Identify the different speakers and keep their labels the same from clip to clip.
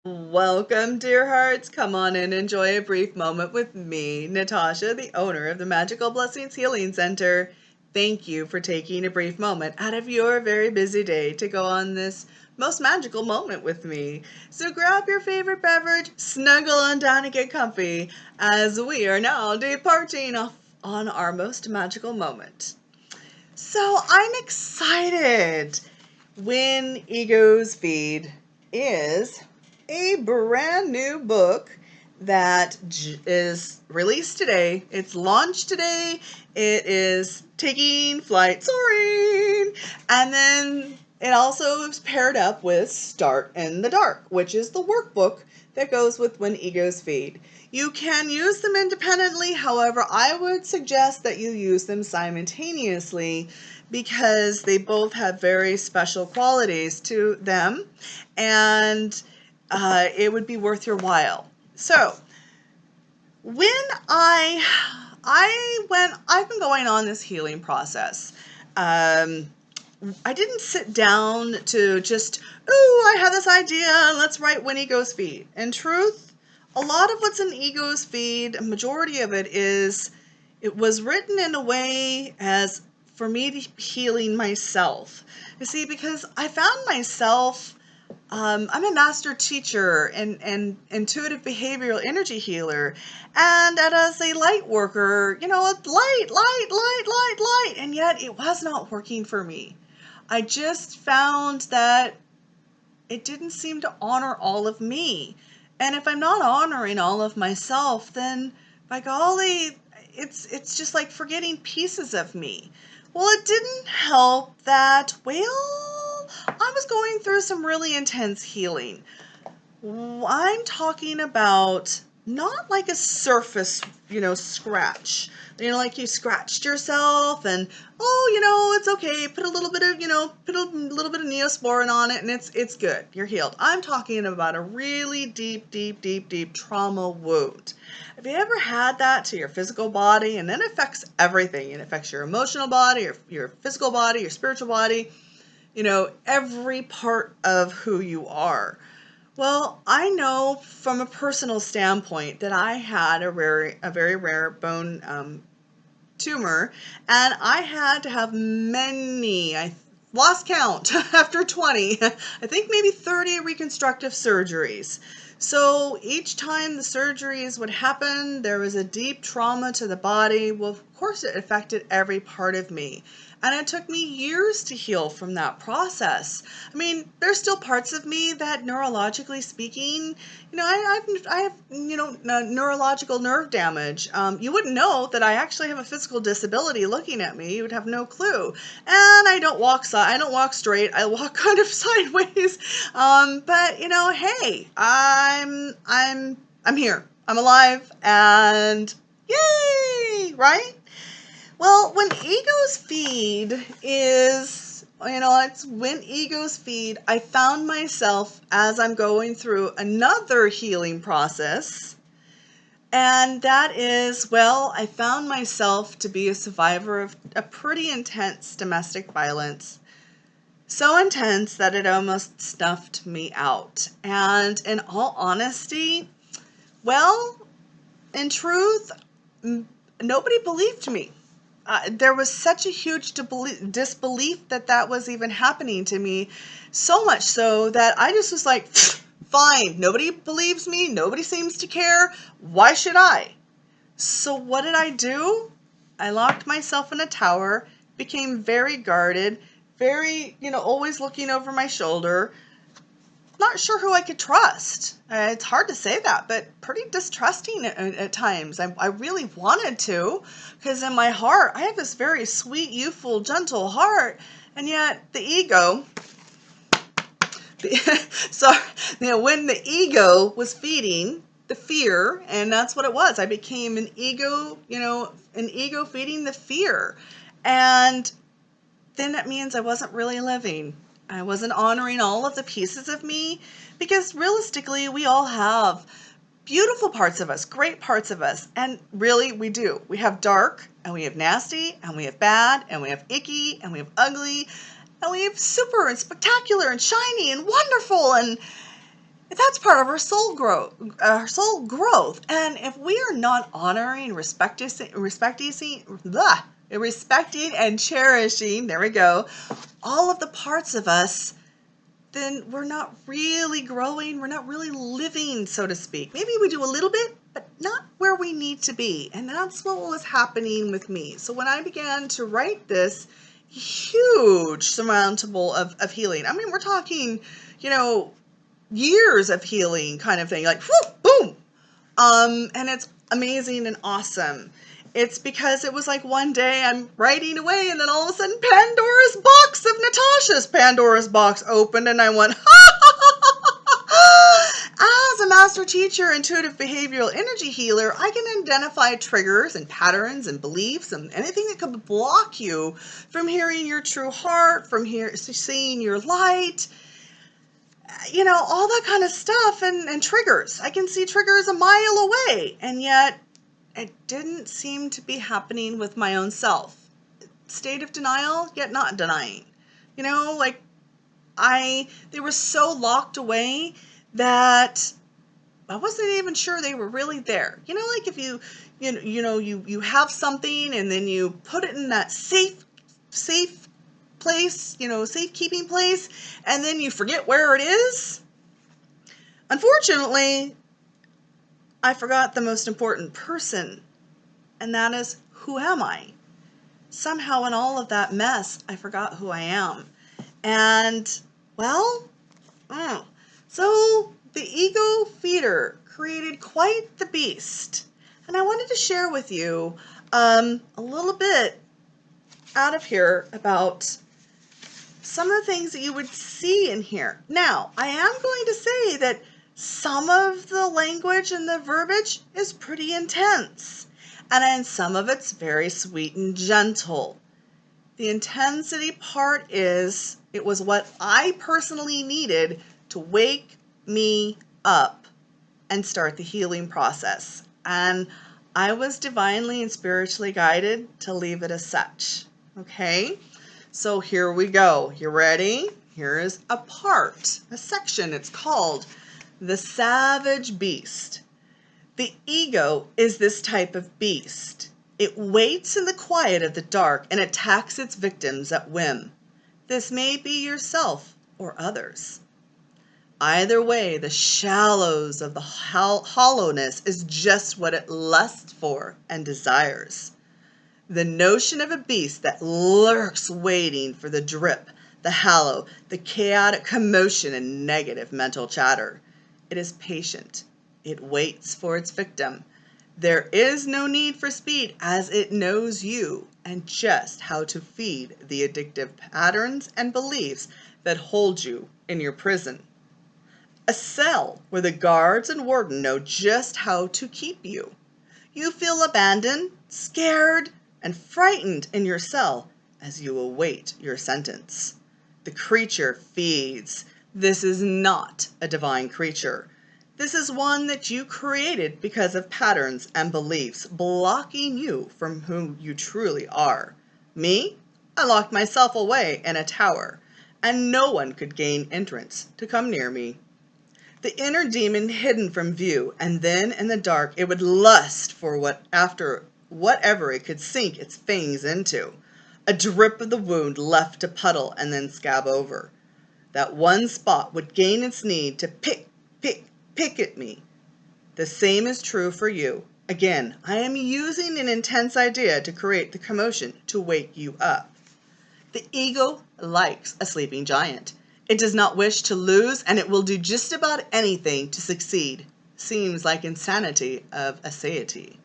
Speaker 1: Welcome, dear hearts. Come on in, enjoy a brief moment with me, Natasha, the owner of the Magical Blessings Healing Center. Thank you for taking a brief moment out of your very busy day to go on this most magical moment with me. So grab your favorite beverage, snuggle on down and get comfy as we are now departing off on our most magical moment. So I'm excited. When Egos Feed is a brand new book that is released today. It's launched today. It is taking flight, soaring. And then it also is paired up with Start in the Dark, which is the workbook that goes with When Egos Feed. You can use them independently. However, I would suggest that you use them simultaneously because they both have very special qualities to them, and it would be worth your while. So when I've been going on this healing process. I didn't sit down to just, I have this idea, let's write When Egos Feed. In truth, a lot of what's in Egos Feed, a majority of it was written in a way as for me to healing myself. You see, because I found myself, I'm a master teacher and intuitive behavioral energy healer, and as a light worker, light, and yet it was not working for me. I just found that it didn't seem to honor all of me. And if I'm not honoring all of myself, then by golly, it's just like forgetting pieces of me. Well, it didn't help that, I was going through some really intense healing. I'm talking about not like a surface, scratch. Like you scratched yourself and, it's okay. Put a little bit of, put a little bit of Neosporin on it and it's good. You're healed. I'm talking about a really deep trauma wound. Have you ever had that to your physical body? And then it affects everything. It affects your emotional body, your physical body, your spiritual body, every part of who you are. Well, I know from a personal standpoint that I had a very rare bone tumor, and I had to have many, I lost count after 20, I think maybe 30 reconstructive surgeries. So each time the surgeries would happen, there was a deep trauma to the body. Well, of course, it affected every part of me. And it took me years to heal from that process. I mean, there's still parts of me that, neurologically speaking, I have neurological nerve damage. You wouldn't know that I actually have a physical disability looking at me. You would have no clue. And I don't walk straight. I walk kind of sideways. But hey, I'm here. I'm alive, and yay, right? Well, when egos feed is, it's when egos feed, I found myself as I'm going through another healing process. And that is, I found myself to be a survivor of a pretty intense domestic violence. So intense that it almost snuffed me out. And in all honesty, in truth, nobody believed me. There was such a huge disbelief that was even happening to me, so much so that I just was like, fine, nobody believes me, nobody seems to care, why should I? So what did I do? I locked myself in a tower, became very guarded, very, always looking over my shoulder, not sure who I could trust. It's hard to say that, but pretty distrusting at times. I really wanted to, because in my heart, I have this very sweet, youthful, gentle heart, and yet the ego, so, when the ego was feeding the fear, and that's what it was, I became an ego feeding the fear. And then that means I wasn't really living. I wasn't honoring all of the pieces of me, because realistically, we all have beautiful parts of us, great parts of us, and really we do. We have dark, and we have nasty, and we have bad, and we have icky, and we have ugly, and we have super and spectacular and shiny and wonderful, and That's part of our soul growth. And if we are not honoring, respecting and cherishing, there we go, all of the parts of us, then we're not really growing. We're not really living, so to speak. Maybe we do a little bit, but not where we need to be. And that's what was happening with me. So when I began to write this huge surmountable of healing, I mean, we're talking, years of healing kind of thing, like whoo, boom. And it's amazing and awesome. It's because it was like one day I'm writing away and then all of a sudden Natasha's Pandora's box opened and I went, as a master teacher, intuitive behavioral energy healer, I can identify triggers and patterns and beliefs and anything that could block you from hearing your true heart, from seeing your light, all that kind of stuff and triggers. I can see triggers a mile away, and yet it didn't seem to be happening with my own self. State of denial, yet not denying. They were so locked away that I wasn't even sure they were really there. Like if you have something and then you put it in that safe place, safekeeping place, and then you forget where it is. Unfortunately, I forgot the most important person, and that is, who am I? Somehow in all of that mess, I forgot who I am. And, so the ego feeder created quite the beast. And I wanted to share with you a little bit out of here about some of the things that you would see in here. Now, I am going to say that some of the language and the verbiage is pretty intense, and then some of it's very sweet and gentle. The intensity part is, it was what I personally needed to wake me up and start the healing process. And I was divinely and spiritually guided to leave it as such. Okay? So here we go. You ready? Here is a section. It's called The Savage Beast. The ego is this type of beast. It waits in the quiet of the dark and attacks its victims at whim. This may be yourself or others. Either way, the shallows of the hollowness is just what it lusts for and desires. The notion of a beast that lurks waiting for the drip, the hallow, the chaotic commotion and negative mental chatter. It is patient. It waits for its victim. There is no need for speed, as it knows you and just how to feed the addictive patterns and beliefs that hold you in your prison. A cell where the guards and warden know just how to keep you. You feel abandoned, scared, and frightened in your cell as you await your sentence. The creature feeds. This is not a divine creature. This is one that you created because of patterns and beliefs blocking you from who you truly are. Me? I locked myself away in a tower, and no one could gain entrance to come near me. The inner demon hidden from view, and then in the dark it would lust for whatever it could sink its fangs into. A drip of the wound left to puddle and then scab over. That one spot would gain its need to pick at me. The same is true for you. Again, I am using an intense idea to create the commotion to wake you up. The ego likes a sleeping giant. It does not wish to lose, and it will do just about anything to succeed. Seems like insanity of aseity.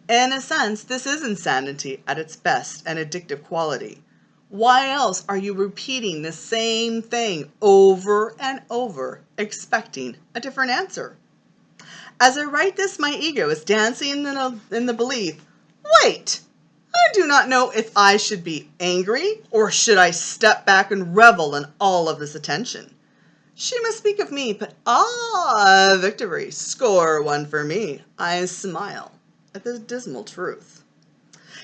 Speaker 1: In a sense, this is insanity at its best, an addictive quality. Why else are you repeating the same thing over and over, expecting a different answer? As I write this, my ego is dancing in the belief, wait, I do not know if I should be angry or should I step back and revel in all of this attention. She must speak of me, but victory, score one for me. I smile at the dismal truth.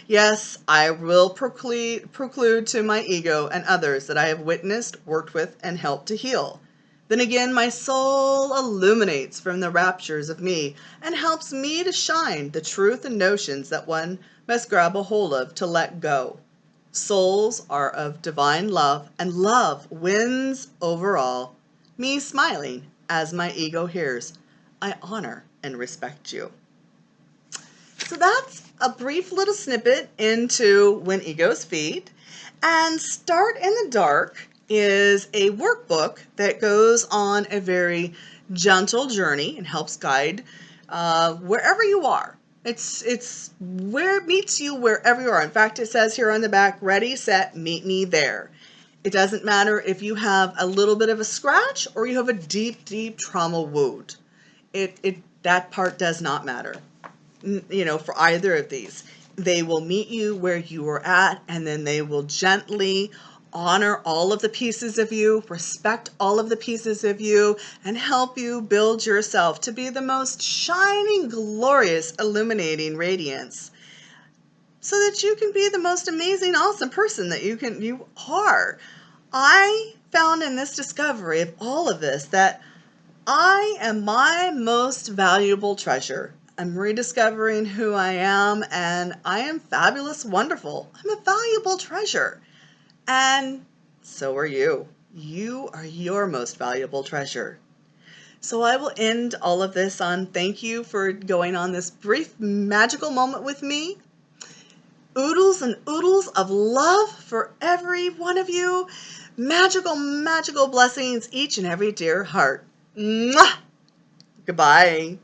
Speaker 1: Yes, I will preclude to my ego and others that I have witnessed, worked with, and helped to heal. Then again, my soul illuminates from the raptures of me and helps me to shine the truth and notions that one must grab a hold of to let go. Souls are of divine love, and love wins over all. Me smiling as my ego hears, I honor and respect you. So that's a brief little snippet into When Egos Feed. And Start in the Dark is a workbook that goes on a very gentle journey and helps guide wherever you are. It's where it meets you wherever you are. In fact, it says here on the back, ready, set, meet me there. It doesn't matter if you have a little bit of a scratch or you have a deep, deep trauma wound. That part does not matter. For either of these. They will meet you where you are at, and then they will gently honor all of the pieces of you, respect all of the pieces of you, and help you build yourself to be the most shining, glorious, illuminating radiance, so that you can be the most amazing, awesome person that you are. I found in this discovery of all of this that I am my most valuable treasure. I'm rediscovering who I am, and I am fabulous, wonderful. I'm a valuable treasure. And so are you. You are your most valuable treasure. So I will end all of this on thank you for going on this brief magical moment with me. Oodles and oodles of love for every one of you. Magical, magical blessings each and every dear heart. Mwah! Goodbye.